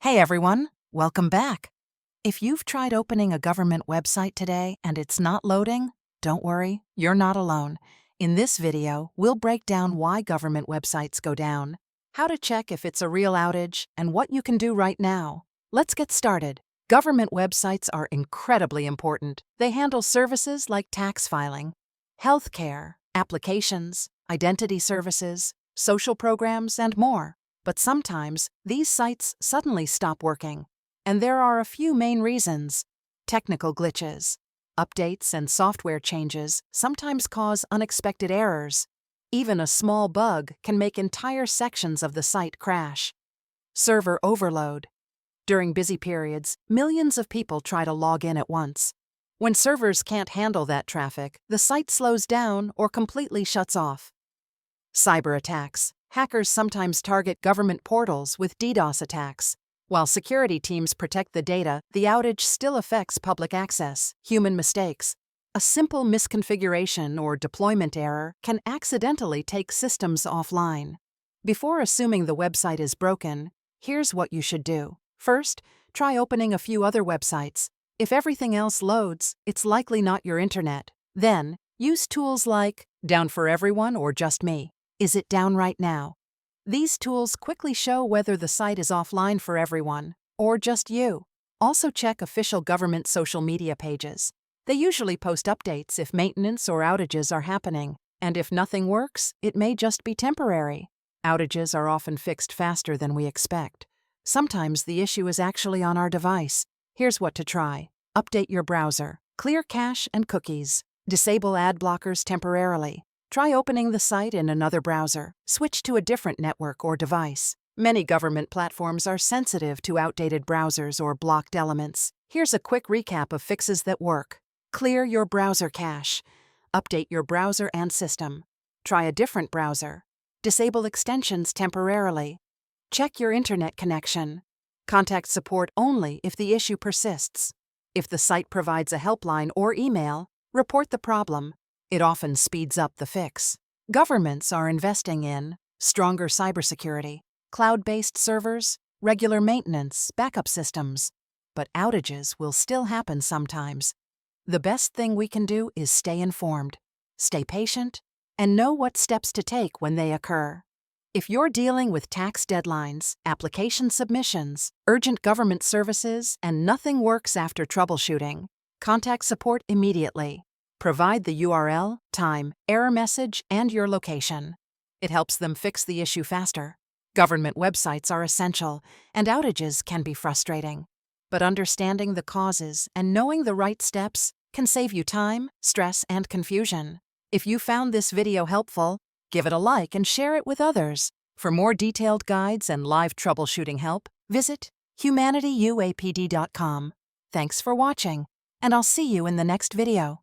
Hey everyone, welcome back. If you've tried opening a government website today and it's not loading, don't worry, you're not alone. In this video, we'll break down why government websites go down, how to check if it's a real outage, and what you can do right now. Let's get started. Government websites are incredibly important. They handle services like tax filing, healthcare, applications, identity services, social programs, and more. But sometimes, these sites suddenly stop working. And there are a few main reasons. Technical glitches. Updates and software changes sometimes cause unexpected errors. Even a small bug can make entire sections of the site crash. Server overload. During busy periods, millions of people try to log in at once. When servers can't handle that traffic, the site slows down or completely shuts off. Cyber attacks. Hackers sometimes target government portals with DDoS attacks. While security teams protect the data, the outage still affects public access. Human mistakes. A simple misconfiguration or deployment error can accidentally take systems offline. Before assuming the website is broken, here's what you should do. First, try opening a few other websites. If everything else loads, it's likely not your internet. Then, use tools like Down for Everyone or Just Me. Is it down right now? These tools quickly show whether the site is offline for everyone, or just you. Also check official government social media pages. They usually post updates if maintenance or outages are happening, and if nothing works, it may just be temporary. Outages are often fixed faster than we expect. Sometimes the issue is actually on our device. Here's what to try. Update your browser. Clear cache and cookies. Disable ad blockers temporarily. Try opening the site in another browser. Switch to a different network or device. Many government platforms are sensitive to outdated browsers or blocked elements. Here's a quick recap of fixes that work. Clear your browser cache. Update your browser and system. Try a different browser. Disable extensions temporarily. Check your internet connection. Contact support only if the issue persists. If the site provides a helpline or email, report the problem. It often speeds up the fix. Governments are investing in stronger cybersecurity, cloud-based servers, regular maintenance, backup systems. But outages will still happen sometimes. The best thing we can do is stay informed, stay patient, and know what steps to take when they occur. If you're dealing with tax deadlines, application submissions, urgent government services, and nothing works after troubleshooting, contact support immediately. Provide the URL, time, error message, and your location. It helps them fix the issue faster. Government websites are essential, and outages can be frustrating. But understanding the causes and knowing the right steps can save you time, stress, and confusion. If you found this video helpful, give it a like and share it with others. For more detailed guides and live troubleshooting help, visit HUMANITYUAPD.com. Thanks for watching, and I'll see you in the next video.